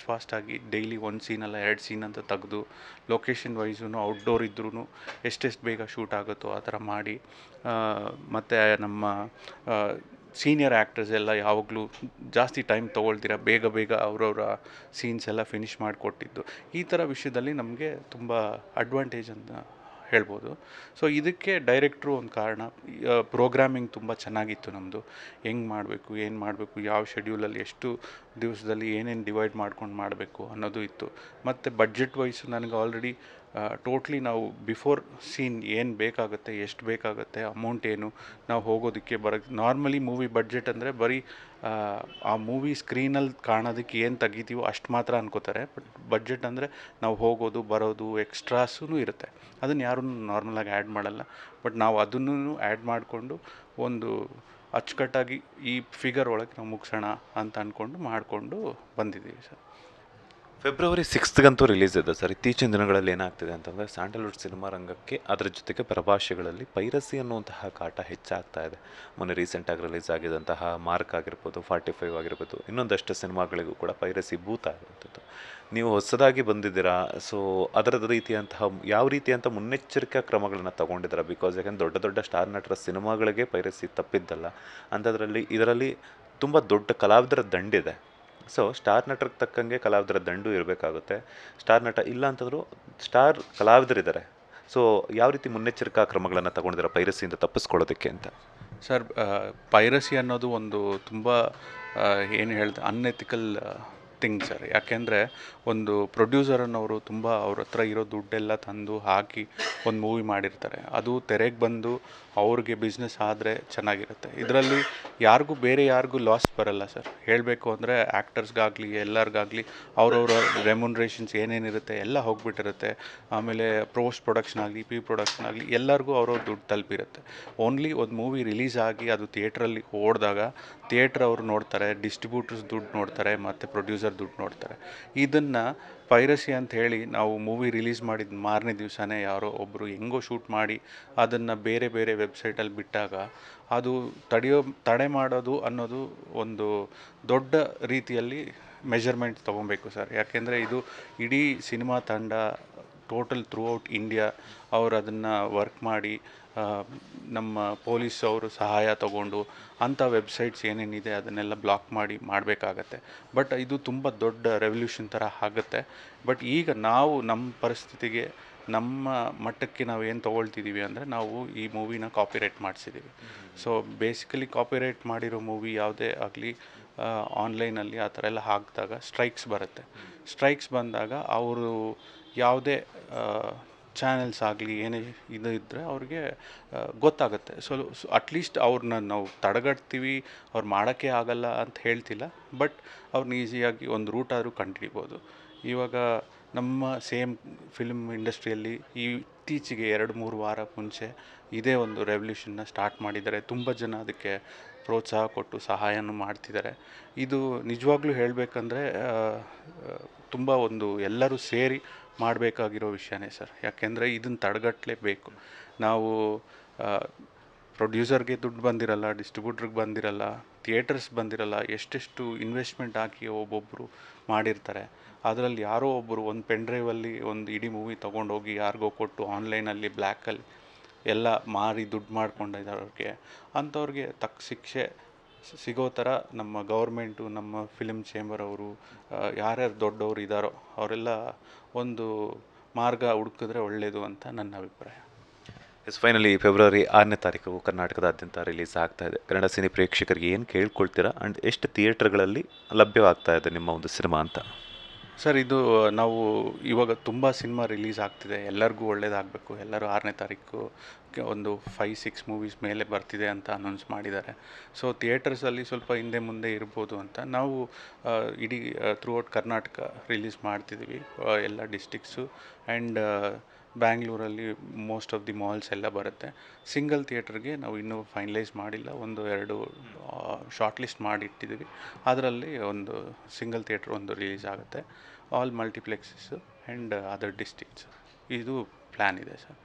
ಫಾಸ್ಟಾಗಿ ಡೈಲಿ 1 ಸೀನಲ್ಲ 2 ಸೀನ್ ಅಂತ ತೆಗೆದು ಲೊಕೇಶನ್ ವೈಸೂ ಔಟ್ಡೋರ್ ಇದ್ರೂ ಎಷ್ಟೆಷ್ಟು ಬೇಗ ಶೂಟ್ ಆಗುತ್ತೋ ಆ ಥರ ಮಾಡಿ, ಮತ್ತು ನಮ್ಮ ಸೀನಿಯರ್ ಆ್ಯಕ್ಟರ್ಸ್ ಎಲ್ಲ ಯಾವಾಗಲೂ ಜಾಸ್ತಿ ಟೈಮ್ ತೊಗೊಳ್ತೀರ, ಬೇಗ ಅವರವರ ಸೀನ್ಸ್ ಎಲ್ಲ ಫಿನಿಷ್ ಮಾಡಿಕೊಟ್ಟಿದ್ದು. ಈ ಥರ ವಿಷಯದಲ್ಲಿ ನಮಗೆ ತುಂಬ ಅಡ್ವಾಂಟೇಜ್ ಅಂತ ಹೇಳ್ಬೋದು. ಸೊ ಇದಕ್ಕೆ ಡೈರೆಕ್ಟ್ರು ಒಂದು ಕಾರಣ. ಪ್ರೋಗ್ರಾಮಿಂಗ್ ತುಂಬ ಚೆನ್ನಾಗಿತ್ತು ನಮ್ಮದು, ಹೆಂಗೆ ಮಾಡಬೇಕು ಏನು ಮಾಡಬೇಕು, ಯಾವ ಶೆಡ್ಯೂಲಲ್ಲಿ ಎಷ್ಟು ದಿವಸದಲ್ಲಿ ಏನೇನು ಡಿವೈಡ್ ಮಾಡ್ಕೊಂಡು ಮಾಡಬೇಕು ಅನ್ನೋದು ಇತ್ತು. ಮತ್ತು ಬಡ್ಜೆಟ್ ವೈಸು ನನಗೆ ಆಲ್ರೆಡಿ ಟೋಟ್ಲಿ ನಾವು ಬಿಫೋರ್ ಸೀನ್ ಏನು ಬೇಕಾಗುತ್ತೆ, ಎಷ್ಟು ಬೇಕಾಗುತ್ತೆ, ಅಮೌಂಟ್ ಏನು, ನಾವು ಹೋಗೋದಕ್ಕೆ ಬರೋಕ್ಕೆ. ನಾರ್ಮಲಿ ಮೂವಿ ಬಡ್ಜೆಟ್ ಅಂದರೆ ಬರೀ ಆ ಮೂವಿ ಸ್ಕ್ರೀನಲ್ಲಿ ಕಾಣೋದಕ್ಕೆ ಏನು ತೆಗಿತೀವೋ ಅಷ್ಟು ಮಾತ್ರ ಅನ್ಕೋತಾರೆ. ಬಟ್ ಬಡ್ಜೆಟ್ ಅಂದರೆ ನಾವು ಹೋಗೋದು ಬರೋದು ಎಕ್ಸ್ಟ್ರಾಸೂ ಇರುತ್ತೆ, ಅದನ್ನು ಯಾರೂ ನಾರ್ಮಲಾಗಿ ಆ್ಯಡ್ ಮಾಡಲ್ಲ. ಬಟ್ ನಾವು ಅದನ್ನು ಆ್ಯಡ್ ಮಾಡಿಕೊಂಡು ಒಂದು ಅಚ್ಚುಕಟ್ಟಾಗಿ ಈ ಫಿಗರ್ ಒಳಗೆ ನಾವು ಮುಗಿಸೋಣ ಅಂತ ಅಂದ್ಕೊಂಡು ಮಾಡಿಕೊಂಡು ಬಂದಿದ್ದೀವಿ ಸರ್. ಫೆಬ್ರವರಿ 6ಗಂತೂ ರಿಲೀಸ್ ಇದೆ ಸರ್. ಇತ್ತೀಚಿನ ದಿನಗಳಲ್ಲಿ ಏನಾಗ್ತಿದೆ ಅಂತಂದರೆ ಸ್ಯಾಂಡಲ್ವುಡ್ ಸಿನಿಮಾ ರಂಗಕ್ಕೆ ಅದರ ಜೊತೆಗೆ ಪ್ರಭಾಷೆಗಳಲ್ಲಿ ಪೈರಸಿ ಅನ್ನುವಂತಹ ಕಾಟ ಹೆಚ್ಚಾಗ್ತಾ ಇದೆ. ಮೊನ್ನೆ ರೀಸೆಂಟಾಗಿ ರಿಲೀಸ್ ಆಗಿದಂತಹ ಮಾರ್ಕ್ ಆಗಿರ್ಬೋದು, 45 ಆಗಿರ್ಬೋದು, ಇನ್ನೊಂದಷ್ಟು ಸಿನಿಮಾಗಳಿಗೂ ಕೂಡ ಪೈರಸಿ ಭೂತ ಆಗಿರುವಂಥದ್ದು. ನೀವು ಹೊಸದಾಗಿ ಬಂದಿದ್ದೀರಾ, ಸೊ ಅದರದ ರೀತಿಯಂತಹ ಯಾವ ರೀತಿಯಂಥ ಮುನ್ನೆಚ್ಚರಿಕಾ ಕ್ರಮಗಳನ್ನು ತಗೊಂಡಿದ್ದೀರಾ? ಬಿಕಾಸ್ ಯಾಕಂದ್ರೆ ದೊಡ್ಡ ದೊಡ್ಡ ಸ್ಟಾರ್ ನಟರ ಸಿನಿಮಾಗಳಿಗೆ ಪೈರಸಿ ತಪ್ಪಿದ್ದಲ್ಲ. ಅಂಥದ್ರಲ್ಲಿ ಇದರಲ್ಲಿ ತುಂಬ ದೊಡ್ಡ ಕಲಾವಿದರ ದಂಡಿದೆ. ಸೊ ಸ್ಟಾರ್ ನಟರಿಗೆ ತಕ್ಕಂಗೆ ಕಲಾವಿದರ ದಂಡು ಇರಬೇಕಾಗುತ್ತೆ. ಸ್ಟಾರ್ ನಟ ಇಲ್ಲ ಅಂತಂದರೂ ಸ್ಟಾರ್ ಕಲಾವಿದರಿದ್ದಾರೆ. ಸೊ ಯಾವ ರೀತಿ ಮುನ್ನೆಚ್ಚರಿಕಾ ಕ್ರಮಗಳನ್ನು ತಗೊಂಡಿದ್ದೀರಾ ಪೈರಸಿಯಿಂದ ತಪ್ಪಿಸ್ಕೊಳ್ಳೋದಕ್ಕೆ ಅಂತ? ಸರ್, ಪೈರಸಿ ಅನ್ನೋದು ಒಂದು ತುಂಬ ಏನು ಹೇಳ್ದೆ ಅನ್ಎಥಿಕಲ್ ಥಿಂಗ್ ಸರ್. ಯಾಕೆಂದರೆ ಒಂದು ಪ್ರೊಡ್ಯೂಸರ್ ಅನ್ನೋರು ತುಂಬ ಅವ್ರ ಹತ್ರ ಇರೋ ದುಡ್ಡೆಲ್ಲ ತಂದು ಹಾಕಿ ಒಂದು ಮೂವಿ ಮಾಡಿರ್ತಾರೆ. ಅದು ತೆರೆಗೆ ಬಂದು ಅವ್ರಿಗೆ ಬಿಸ್ನೆಸ್ ಆದರೆ ಚೆನ್ನಾಗಿರುತ್ತೆ. ಇದರಲ್ಲಿ ಬೇರೆ ಯಾರಿಗೂ ಲಾಸ್ ಬರಲ್ಲ ಸರ್. ಹೇಳಬೇಕು ಅಂದರೆ ಆ್ಯಕ್ಟರ್ಸ್ಗಾಗಲಿ ಎಲ್ಲರಿಗಾಗಲಿ ಅವ್ರವ್ರ ರೆಮ್ಯುನರೇಷನ್ಸ್ ಏನೇನಿರುತ್ತೆ ಎಲ್ಲ ಹೋಗ್ಬಿಟ್ಟಿರುತ್ತೆ. ಆಮೇಲೆ ಪೋಸ್ಟ್ ಪ್ರೊಡಕ್ಷನ್ ಆಗಲಿ ಪ್ರೊಡಕ್ಷನ್ ಆಗಲಿ ಎಲ್ಲರಿಗೂ ಅವ್ರವ್ರ ದುಡ್ಡು ತಲುಪಿರುತ್ತೆ. ಓನ್ಲಿ ಒಂದು ಮೂವಿ ರಿಲೀಸ್ ಆಗಿ ಅದು ಥಿಯೇಟ್ರಲ್ಲಿ ಓಡಿದಾಗ ಥಿಯೇಟ್ರ್ ಅವರು ನೋಡ್ತಾರೆ, ಡಿಸ್ಟ್ರಿಬ್ಯೂಟರ್ಸ್ ದುಡ್ಡು ನೋಡ್ತಾರೆ, ಮತ್ತು ಪ್ರೊಡ್ಯೂಸರ್ ದುಡ್ಡು ನೋಡ್ತಾರೆ. ಇದನ್ನು ಪೈರಸಿ ಅಂತ ಹೇಳಿ ನಾವು ಮೂವಿ ರಿಲೀಸ್ ಮಾಡಿದ ಮಾರನೇ ದಿವಸನೇ ಯಾರೋ ಒಬ್ಬರು ಹೆಂಗೋ ಶೂಟ್ ಮಾಡಿ ಅದನ್ನು ಬೇರೆ ಬೇರೆ ವೆಬ್ಸೈಟಲ್ಲಿ ಬಿಟ್ಟಾಗ ಅದು ತಡೆ ಮಾಡೋದು ಅನ್ನೋದು ಒಂದು ದೊಡ್ಡ ರೀತಿಯಲ್ಲಿ ಮೆಜರ್ಮೆಂಟ್ ತೊಗೊಬೇಕು ಸರ್. ಯಾಕೆಂದರೆ ಇದು ಇಡೀ ಸಿನಿಮಾ ತಂಡ ಟೋಟಲ್ ಥ್ರೂ ಔಟ್ ಇಂಡಿಯಾ ಅವರು ಅದನ್ನು ವರ್ಕ್ ಮಾಡಿ ನಮ್ಮ ಪೊಲೀಸ್ ಅವರು ಸಹಾಯ ತಗೊಂಡು ಅಂಥ ವೆಬ್ಸೈಟ್ಸ್ ಏನೇನಿದೆ ಅದನ್ನೆಲ್ಲ ಬ್ಲಾಕ್ ಮಾಡಿ ಮಾಡಬೇಕಾಗತ್ತೆ. ಬಟ್ ಇದು ತುಂಬ ದೊಡ್ಡ ರೆವಲ್ಯೂಷನ್ ಥರ ಆಗುತ್ತೆ. ಬಟ್ ಈಗ ನಾವು ನಮ್ಮ ಪರಿಸ್ಥಿತಿಗೆ ನಮ್ಮ ಮಟ್ಟಕ್ಕೆ ನಾವು ಏನು ತೊಗೊಳ್ತಿದ್ದೀವಿ ಅಂದರೆ ನಾವು ಈ ಮೂವಿನ ಕಾಪಿರೈಟ್ ಮಾಡಿಸಿದ್ದೀವಿ. ಸೊ ಬೇಸಿಕಲಿ ಕಾಪಿರೈಟ್ ಮಾಡಿರೋ ಮೂವಿ ಯಾವುದೇ ಆಗಲಿ ಆನ್ಲೈನಲ್ಲಿ ಆ ಥರ ಎಲ್ಲ ಹಾಕಿದಾಗ ಸ್ಟ್ರೈಕ್ಸ್ ಬರುತ್ತೆ. ಸ್ಟ್ರೈಕ್ಸ್ ಬಂದಾಗ ಅವರು ಯಾವುದೇ ಚಾನೆಲ್ಸ್ ಆಗಲಿ ಏನೇ ಇದು ಇದ್ದರೆ ಅವ್ರಿಗೆ ಗೊತ್ತಾಗುತ್ತೆ. ಸೊ ಅಟ್ಲೀಸ್ಟ್ ಅವ್ರನ್ನ ನಾವು ತಡೆಗಟ್ತೀವಿ, ಅವ್ರು ಮಾಡೋಕ್ಕೆ ಆಗಲ್ಲ ಅಂತ ಹೇಳ್ತಿಲ್ಲ. ಬಟ್ ಅವ್ರನ್ನ ಈಸಿಯಾಗಿ ಒಂದು ರೂಟ್ ಆದರೂ ಕಂಡುಹಿಡಿಬೋದು. ಇವಾಗ ನಮ್ಮ ಸೇಮ್ ಫಿಲ್ಮ್ ಇಂಡಸ್ಟ್ರಿಯಲ್ಲಿ ಇತ್ತೀಚೆಗೆ 2-3 ವಾರ ಮುಂಚೆ ಇದೇ ಒಂದು ರೆವಲ್ಯೂಷನ್ನ ಸ್ಟಾರ್ಟ್ ಮಾಡಿದ್ದಾರೆ. ತುಂಬ ಜನ ಅದಕ್ಕೆ ಪ್ರೋತ್ಸಾಹ ಕೊಟ್ಟು ಸಹಾಯನೂ ಮಾಡ್ತಿದ್ದಾರೆ. ಇದು ನಿಜವಾಗ್ಲೂ ಹೇಳಬೇಕಂದ್ರೆ ತುಂಬ ಒಂದು ಎಲ್ಲರೂ ಸೇರಿ ಮಾಡಬೇಕಾಗಿರೋ ವಿಷಯನೇ ಸರ್. ಯಾಕೆಂದರೆ ಇದನ್ನು ತಡೆಗಟ್ಟಲೇಬೇಕು. ನಾವು ಪ್ರೊಡ್ಯೂಸರ್ಗೆ ದುಡ್ಡು ಬಂದಿರಲ್ಲ, ಡಿಸ್ಟ್ರಿಬ್ಯೂಟ್ರಿಗೆ ಬಂದಿರಲ್ಲ, ಥಿಯೇಟರ್ಸ್ ಬಂದಿರಲ್ಲ. ಎಷ್ಟೆಷ್ಟು ಇನ್ವೆಸ್ಟ್ಮೆಂಟ್ ಹಾಕಿ ಒಬ್ಬೊಬ್ಬರು ಮಾಡಿರ್ತಾರೆ. ಅದರಲ್ಲಿ ಯಾರೋ ಒಬ್ಬರು ಒಂದು ಪೆನ್ ಡ್ರೈವಲ್ಲಿ ಒಂದು ಇಡೀ ಮೂವಿ ತೊಗೊಂಡೋಗಿ ಯಾರಿಗೋ ಕೊಟ್ಟು ಆನ್ಲೈನಲ್ಲಿ ಬ್ಲ್ಯಾಕಲ್ಲಿ ಎಲ್ಲ ಮಾರಿ ದುಡ್ಡು ಮಾಡ್ಕೊಂಡಿರೋರಿಗೆ ಅಂಥವ್ರಿಗೆ ತಕ್ಕ ಶಿಕ್ಷೆ ಸಿಗೋ ಥರ ನಮ್ಮ ಗೌರ್ಮೆಂಟು, ನಮ್ಮ ಫಿಲ್ಮ್ ಚೇಂಬರ್ ಅವರು, ಯಾರ್ಯಾರು ದೊಡ್ಡವರು ಇದ್ದಾರೋ ಅವರೆಲ್ಲ ಒಂದು ಮಾರ್ಗ ಹುಡುಕಿದ್ರೆ ಒಳ್ಳೆಯದು ಅಂತ ನನ್ನ ಅಭಿಪ್ರಾಯ. ಫೈನಲಿ ಫೆಬ್ರವರಿ 6ನೇ ತಾರೀಕು ಕರ್ನಾಟಕದಾದ್ಯಂತ ರಿಲೀಸ್ ಆಗ್ತಾ ಇದೆ. ಕನ್ನಡ ಸಿನಿ ಪ್ರೇಕ್ಷಕರಿಗೆ ಏನು ಕೇಳ್ಕೊಳ್ತೀರಾ ಆ್ಯಂಡ್ ಎಷ್ಟು ಥಿಯೇಟ್ರ್ಗಳಲ್ಲಿ ಲಭ್ಯವಾಗ್ತಾ ಇದೆ ನಿಮ್ಮ ಒಂದು ಸಿನಿಮಾ ಅಂತ? ಸರ್, ಇದು ನಾವು ಇವಾಗ ತುಂಬ ಸಿನಿಮಾ ರಿಲೀಸ್ ಆಗ್ತಿದೆ. ಎಲ್ಲರಿಗೂ ಒಳ್ಳೇದಾಗಬೇಕು. ಎಲ್ಲರೂ 6ನೇ ತಾರೀಕು ಒಂದು 5-6 ಮೂವೀಸ್ ಮೇಲೆ ಬರ್ತಿದೆ ಅಂತ ಅನೌನ್ಸ್ ಮಾಡಿದ್ದಾರೆ. ಸೊ ಥಿಯೇಟರ್ಸಲ್ಲಿ ಸ್ವಲ್ಪ ಹಿಂದೆ ಮುಂದೆ ಇರ್ಬೋದು ಅಂತ ನಾವು ಇಡೀ ಥ್ರೂ ಔಟ್ ಕರ್ನಾಟಕ ರಿಲೀಸ್ ಮಾಡ್ತಿದ್ದೀವಿ, ಎಲ್ಲ ಡಿಸ್ಟಿಕ್ಸು. ಆ್ಯಂಡ್ ಬ್ಯಾಂಗ್ಳೂರಲ್ಲಿ ಮೋಸ್ಟ್ ಆಫ್ ದಿ ಮಾಲ್ಸ್ ಎಲ್ಲ ಬರುತ್ತೆ. ಸಿಂಗಲ್ ಥಿಯೇಟ್ರಿಗೆ ನಾವು ಇನ್ನೂ ಫೈನಲೈಸ್ ಮಾಡಿಲ್ಲ. 1-2 ಶಾರ್ಟ್ ಲಿಸ್ಟ್ ಮಾಡಿಟ್ಟಿದ್ದೀವಿ. ಅದರಲ್ಲಿ ಒಂದು ಸಿಂಗಲ್ ಥಿಯೇಟ್ರ್ ಒಂದು ರಿಲೀಸ್ ಆಗುತ್ತೆ. All multiplexes and other districts. ಇದು ಪ್ಲ್ಯಾನ್ ಇದೆ ಸರ್.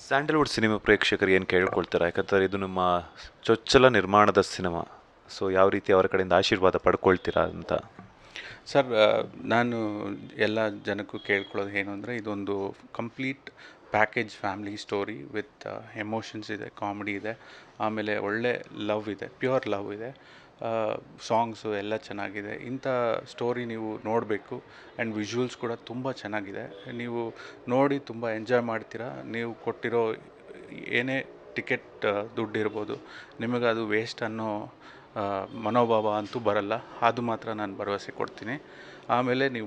ಸ್ಯಾಂಡಲ್ವುಡ್ ಸಿನಿಮಾ ಪ್ರೇಕ್ಷಕರು ಏನು ಕೇಳ್ಕೊಳ್ತಾರೆ? ಯಾಕಂದರೆ ಇದು ನಿಮ್ಮ ಚೊಚ್ಚಲ ನಿರ್ಮಾಣದ ಸಿನಿಮಾ. ಸೊ ಯಾವ ರೀತಿ ಅವರ ಕಡೆಯಿಂದ ಆಶೀರ್ವಾದ ಪಡ್ಕೊಳ್ತೀರಾ ಅಂತ? ಸರ್, ನಾನು ಎಲ್ಲ ಜನಕ್ಕೂ ಕೇಳ್ಕೊಳ್ಳೋದು ಏನು ಅಂದರೆ, ಇದೊಂದು complete package family story with emotions ಇದೆ, ಕಾಮಿಡಿ ಇದೆ, ಆಮೇಲೆ ಒಳ್ಳೆ ಲವ್ ಇದೆ, ಪ್ಯೂರ್ ಲವ್ ಇದೆ, ಸಾಂಗ್ಸು ಎಲ್ಲ ಚೆನ್ನಾಗಿದೆ. ಇಂಥ ಸ್ಟೋರಿ ನೀವು ನೋಡಬೇಕು. ಆ್ಯಂಡ್ ವಿಜುವಲ್ಸ್ ಕೂಡ ತುಂಬ ಚೆನ್ನಾಗಿದೆ. ನೀವು ನೋಡಿ ತುಂಬ ಎಂಜಾಯ್ ಮಾಡ್ತೀರಾ. ನೀವು ಕೊಟ್ಟಿರೋ ಏನೇ ಟಿಕೆಟ್ ದುಡ್ಡಿರ್ಬೋದು, ನಿಮಗೆ ಅದು ವೇಸ್ಟ್ ಅನ್ನೋ ಮನೋಭಾವ ಅಂತೂ ಬರಲ್ಲ. ಅದು ಮಾತ್ರ ನಾನು ಭರವಸೆ ಕೊಡ್ತೀನಿ. ಆಮೇಲೆ ನೀವು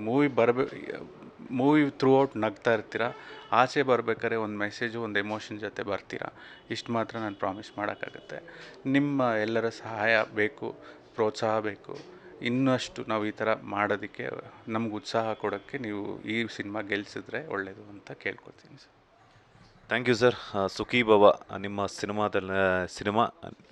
ಮೂವಿ ಥ್ರೂ ಔಟ್ ನಗ್ತಾ ಇರ್ತೀರ. ಆಚೆ ಬರಬೇಕಾದ್ರೆ ಒಂದು ಮೆಸೇಜು, ಒಂದು ಎಮೋಷನ್ ಜೊತೆ ಬರ್ತೀರಾ. ಇಷ್ಟು ಮಾತ್ರ ನಾನು ಪ್ರಾಮಿಸ್ ಮಾಡೋಕ್ಕಾಗತ್ತೆ. ನಿಮ್ಮ ಎಲ್ಲರ ಸಹಾಯ ಬೇಕು, ಪ್ರೋತ್ಸಾಹ ಬೇಕು. ಇನ್ನಷ್ಟು ನಾವು ಈ ಥರ ಮಾಡೋದಕ್ಕೆ ನಮ್ಗೆ ಉತ್ಸಾಹ ಕೊಡೋಕ್ಕೆ ನೀವು ಈ ಸಿನಿಮಾ ಗೆಲ್ಲಿಸಿದ್ರೆ ಒಳ್ಳೆಯದು ಅಂತ ಕೇಳ್ಕೊತೀನಿ ಸರ್. Thank you sir. ಸುಖಿ ಭವ ನಿಮ್ಮ ಸಿನಿಮಾ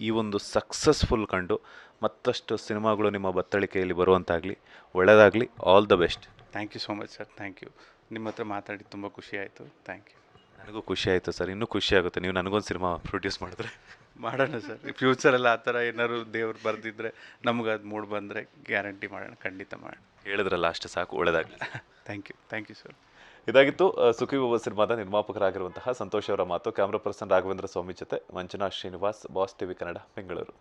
ಈ ಒಂದು ಸಕ್ಸಸ್ಫುಲ್ ಕಂಡು ಮತ್ತಷ್ಟು ಸಿನಿಮಾಗಳು ನಿಮ್ಮ ಬತ್ತಳಿಕೆಯಲ್ಲಿ ಬರುವಂತಾಗಲಿ, ಒಳ್ಳೆಯದಾಗಲಿ, all the best. Thank you so much sir, thank you. ನಿಮ್ಮ ಹತ್ರ ಮಾತಾಡಿ ತುಂಬ ಖುಷಿ ಆಯಿತು. Thank you. ನನಗೂ ಖುಷಿ ಆಯಿತು ಸರ್, ಇನ್ನೂ ಖುಷಿ ಆಗುತ್ತೆ ನೀವು ನನಗೊಂದು ಸಿನಿಮಾ ಪ್ರೊಡ್ಯೂಸ್ ಮಾಡಿದ್ರೆ. ಮಾಡೋಣ ಸರ್, ಫ್ಯೂಚರಲ್ಲಿ ಆ ಥರ ಏನಾದ್ರು ದೇವ್ರು ಬರೆದಿದ್ರೆ ನಮ್ಗೆ ಅದು ಮೂಡ್ ಬಂದರೆ ಗ್ಯಾರಂಟಿ ಮಾಡೋಣ, ಖಂಡಿತ ಮಾಡೋಣ. ಹೇಳಿದ್ರಲ್ಲ ಅಷ್ಟು ಸಾಕು, ಒಳ್ಳೆಯದಾಗಲಿ. Thank you sir. ಇದಾಗಿತ್ತು ಸುಖಿ ಭವ ಸಿನಿಮಾದ ನಿರ್ಮಾಪಕರಾಗಿರುವಂತಹ ಸಂತೋಷ್ ಅವರ ಮಾತು. ಕ್ಯಾಮ್ರಾ ಪರ್ಸನ್ ರಾಘವೇಂದ್ರ ಸ್ವಾಮಿ ಜೊತೆ Manjunath Srinivas, boss TV Kannada, Bengaluru.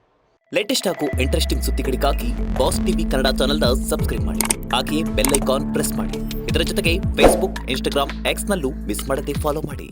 Latest ಹಾಗೂ ಇಂಟ್ರೆಸ್ಟಿಂಗ್ ಸುದ್ದಿಗಳಿಗಾಗಿ ಬಾಸ್ ಟಿವಿ ಕನ್ನಡ ಚಾನೆಲ್ನ ಸಬ್ಸ್ಕ್ರೈಬ್ ಮಾಡಿ. ಹಾಗೆಯೇ ಬೆಲ್ ಐಕಾನ್ ಪ್ರೆಸ್ ಮಾಡಿ. ಇದರ ಜೊತೆಗೆ ಫೇಸ್ಬುಕ್, ಇನ್ಸ್ಟಾಗ್ರಾಮ್, ಎಕ್ಸ್ನಲ್ಲೂ ಮಿಸ್ ಮಾಡದೆ ಫಾಲೋ ಮಾಡಿ.